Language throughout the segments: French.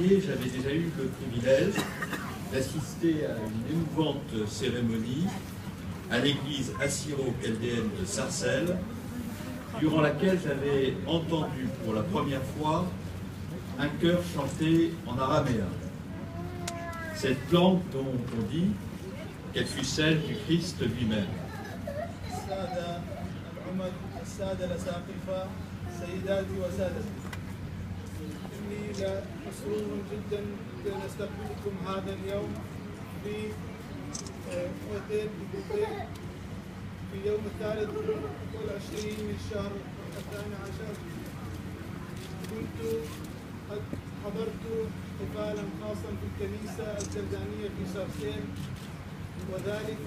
dernier, j'avais déjà eu le privilège d'assister à une émouvante cérémonie à l'église assyro-chaldéenne de Sarcelles, durant laquelle j'avais entendu pour la première fois un chœur chanter en araméen. Cette langue dont on dit qu'elle fut celle du Christ lui-même. في يوم 23 من الشهر 12 كنت قد حضرت احتفالا خاصا في الكنيسة الكلدانية في سارسيل، وذلك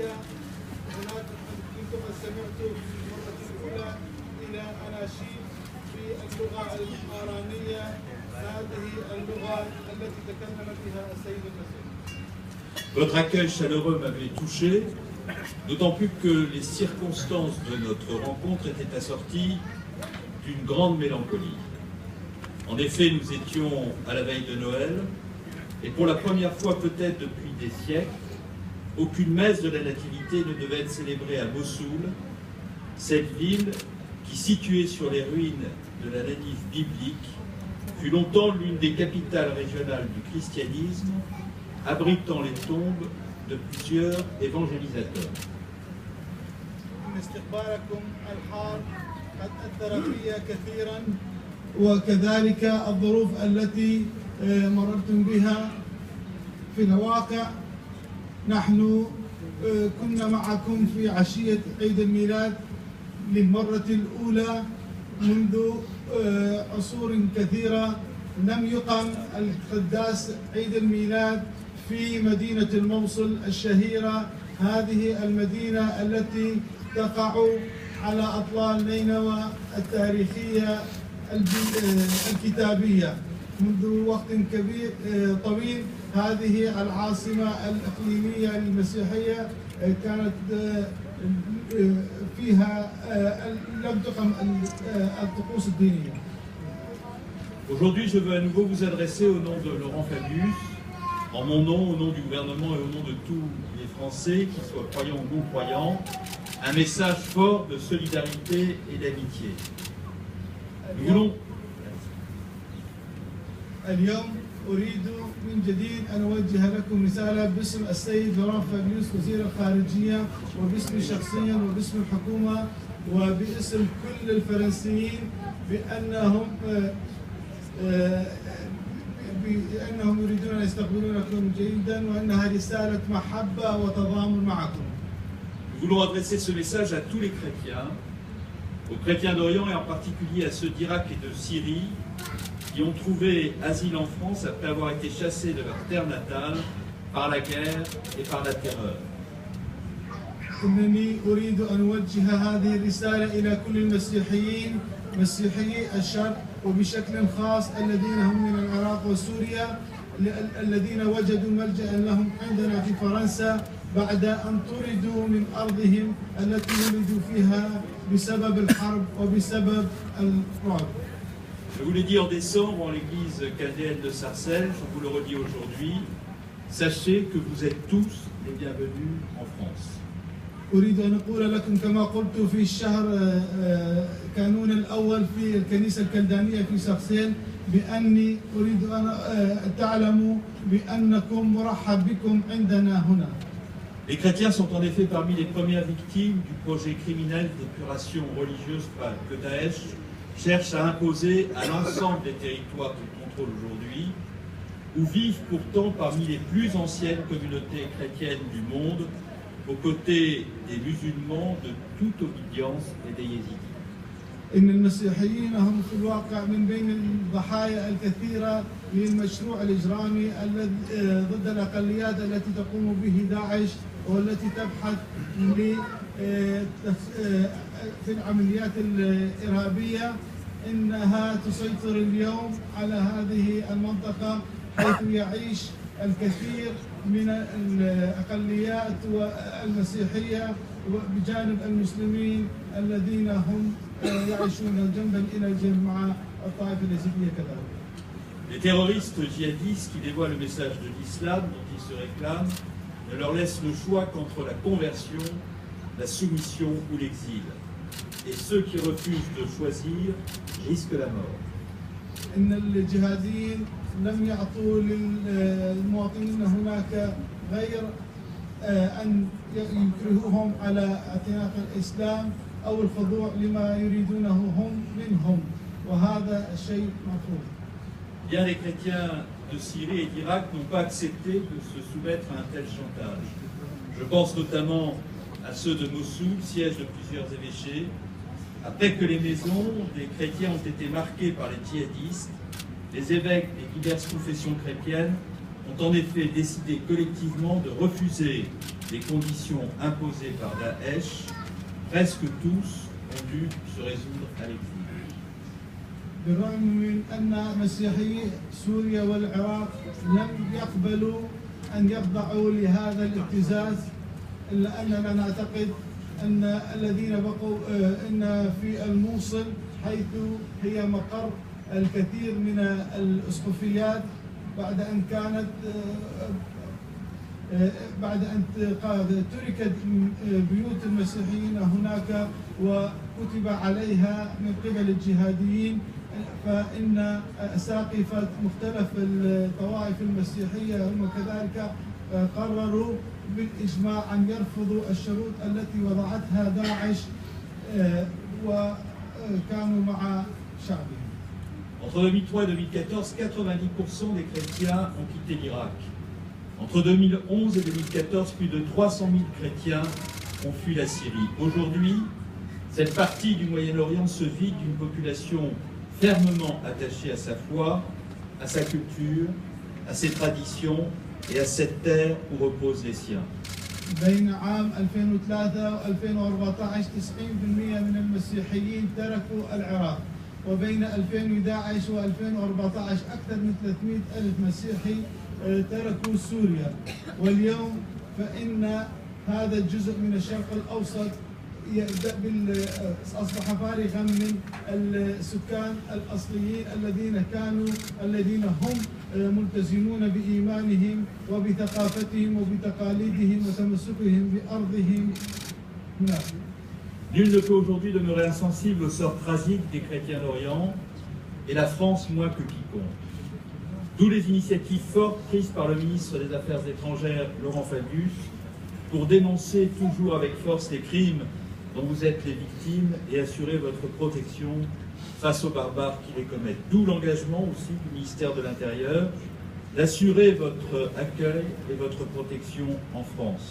هناك كنت قد سمعت في المرة الأولى إلى أناشيد في اللغة الآرامية، هذه اللغة التي تكلم بها السيد المسيح. Votre accueil chaleureux m'avait touché, d'autant plus que les circonstances de notre rencontre étaient assorties d'une grande mélancolie. En effet, nous étions à la veille de Noël, et pour la première fois peut-être depuis des siècles, aucune messe de la Nativité ne devait être célébrée à Mossoul, cette ville qui, située sur les ruines de la Ninive biblique, fut longtemps l'une des capitales régionales du christianisme, abritant les tombes de plusieurs évangélisateurs. استقبالكم الحار قد أثر في كثيرا، وكذلك الظروف التي مررتم بها. في الواقع نحن كنا معكم في عشية عيد الميلاد للمرة الأولى منذ عصور كثيرة. لم يقم القداس عيد الميلاد في مدينة الموصل الشهيرة، هذه المدينة التي تقع على أطلال نينوى التاريخية الكتابية منذ وقت كبير طويل. هذه العاصمة الإقليمية المسيحية كانت فيها لم تقم الطقوس الدينية. Aujourd'hui, je veux à nouveau vous adresser au nom de Laurent Fabius, en mon nom, au nom du gouvernement et au nom de tous les Français, qu'ils soient croyants ou non-croyants, un message fort de solidarité et d'amitié. Nous voulons... اليوم أريد من جديد أن أوجه لكم رسالة باسم السيد لوران فابيوس وزير الخارجية، وباسمي شخصيا وباسم الحكومة وباسم كل الفرنسيين بأنهم يريدون أن يستقبلونكم جيدا، وأنها رسالة محبة وتضامن معكم. Nous voulons adresser ce message à tous les chrétiens, aux chrétiens d'Orient et en particulier à ceux d'Irak et de Syrie qui ont trouvé asile en France après avoir été chassés de leur terre natale par la guerre et par la terreur. إنني أريد أن أوجه هذه الرسالة إلى كل المسيحيين، مسيحيي الشرق وبشكل خاص الذين هم من العراق وسوريا، الذين وجدوا ملجأ لهم عندنا في فرنسا بعد أن طردوا من أرضهم التي ولدوا فيها بسبب الحرب وبسبب الرعب. Je vous l'ai dit en décembre en l'église chaldéenne de Sarcelles, je vous le redis aujourd'hui, sachez que vous êtes tous les bienvenus en France. أريد أن أقول لكم كما قلت في الشهر كانون الأول في الكنيسة الكلدانية في سارسيل بأني أريد أن تعلموا بأنكم مرحب بكم عندنا هنا. Les chrétiens sont en effet parmi les premières victimes du projet criminel d'épuration religieuse que Daesh cherche à imposer à l'ensemble des territoires qu'il contrôle aujourd'hui, où vivent pourtant parmi les plus anciennes communautés chrétiennes du monde, aux côtés des musulmans de toute obédience et des yézidis. إن المسيحيين هم في الواقع من بين الضحايا الكثيرة للمشروع الإجرامي ضد الأقليات التي تقوم به داعش والتي تبحث في العمليات الإرهابية. إنها تسيطر اليوم على هذه المنطقة حيث يعيش الكثير من الأقليات المسيحية بجانب المسلمين الذين هم يعيشون جنبا إلى جنب مع الطائفة اليزيدية كذلك. Les terroristes djihadistes qui dévoient le message de l'islam dont ils se réclament ne leur laissent le choix qu'entre la conversion, la soumission ou l'exil. Et ceux qui refusent de choisir risquent la mort. إن الجهاديين لم يعطوا للمواطنين هناك غير أن يكرهوهم على اعتناق الإسلام أو الخضوع لما يريدونه هم منهم وهذا الشيء مرفوض. Bien les chrétiens de Syrie et d'Irak n'ont pas accepté de se soumettre à un tel chantage. Je pense notamment à ceux de Mossoul, siège de plusieurs évêchés. Après que les maisons des chrétiens ont été marquées par les djihadistes, les évêques des diverses confessions chrétiennes ont en effet décidé collectivement de refuser les conditions imposées par Daesh. Presque tous ont dû se résoudre à l'exil. بالرغم من أن مسيحي سوريا والعراق لم يقبلوا أن يخضعوا لهذا الابتزاز، إلا أننا نعتقد أن الذين بقوا أن في الموصل حيث هي مقر الكثير من الأسقفيات بعد أن تركت بيوت المسيحيين هناك وكتب عليها من قبل الجهاديين، فإن أساقفة مختلف الطوائف المسيحية هم كذلك قرروا بالإجماع أن يرفضوا الشروط التي وضعتها داعش وكانوا مع شعبهم. Entre 2003 et 2014, 90% des chrétiens ont quitté l'Irak. Entre 2011 et 2014, plus de 300 000 chrétiens ont fui la Syrie. Aujourd'hui, cette partie du Moyen-Orient se vide d'une population fermement attachée à sa foi, à sa culture, à ses traditions et à cette terre où reposent les siens. بين عام 2003 و 2014 90% من المسيحيين تركوا العراق، وبين 2011 و 2014 أكثر من 300 ألف مسيحي تركوا سوريا. واليوم فإن هذا الجزء من الشرق الأوسط أصبح فارغا من السكان الأصليين الذين هم ملتزمون بإيمانهم وبثقافتهم وبتقاليدهم وتمسكهم بأرضهم هناك. Nul ne peut aujourd'hui demeurer insensible au sort tragique des chrétiens d'Orient, et la France moins que quiconque. D'où les initiatives fortes prises par le ministre des Affaires étrangères, Laurent Fabius, pour dénoncer toujours avec force les crimes dont vous êtes les victimes et assurer votre protection face aux barbares qui les commettent. D'où l'engagement aussi du ministère de l'Intérieur d'assurer votre accueil et votre protection en France.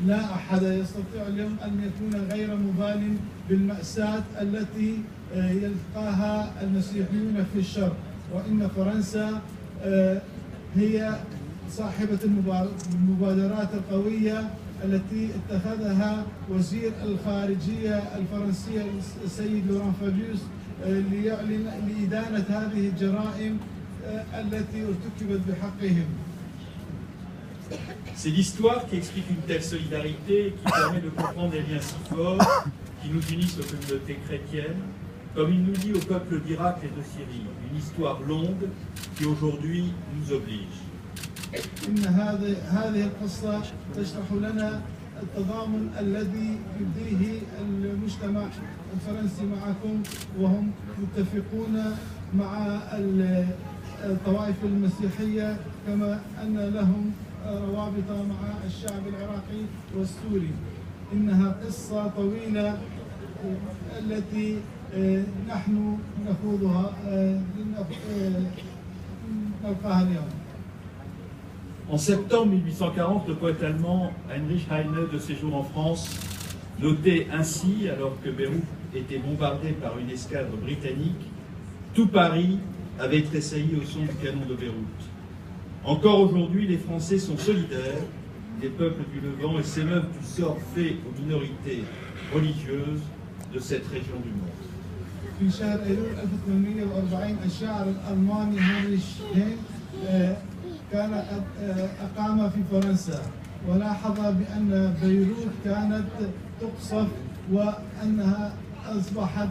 لا أحد يستطيع اليوم أن يكون غير مبال بالمأساة التي يلقاها المسيحيون في الشرق، وإن فرنسا هي صاحبة المبادرات القوية التي اتخذها وزير الخارجية الفرنسية السيد لوران فابيوس ليعلن لإدانة هذه الجرائم التي ارتكبت بحقهم. C'est l'histoire qui explique une telle solidarité et qui permet de comprendre les liens si forts qui nous unissent aux communautés chrétiennes, comme il nous lie au peuple d'Irak et de Syrie. Une histoire longue qui aujourd'hui nous oblige. إن هذه القصة تشرح لنا التضامن الذي يبديه المجتمع الفرنسي معكم، وهم متفقون مع الطوائف المسيحية كما أن لهم روابط مع الشعب العراقي والسوري. إنها قصة طويلة التي نحن نخوضها نلقاها اليوم. En septembre 1840, le poète allemand Heinrich Heine, de séjour en France, notait ainsi, alors que Beyrouth était bombardée par une escadre britannique, tout Paris avait tressailli au son du canon de Beyrouth. Encore aujourd'hui, les Français sont solidaires des peuples du Levant et s'émeuvent du sort fait aux minorités religieuses de cette région du monde. في شهر أيلول 1840 الشاعر الألماني هاينريش هين كان قد أقام في فرنسا، ولاحظ بأن بيروت كانت تقصف وأنها أصبحت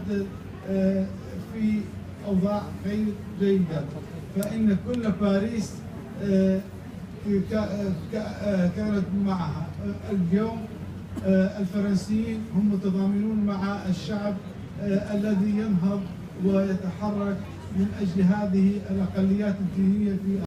في أوضاع غير جيدة، فإن كل باريس كانت معها. اليوم الفرنسيين هم متضامنون مع الشعب الذي ينهض ويتحرك من أجل هذه الأقليات الدينية في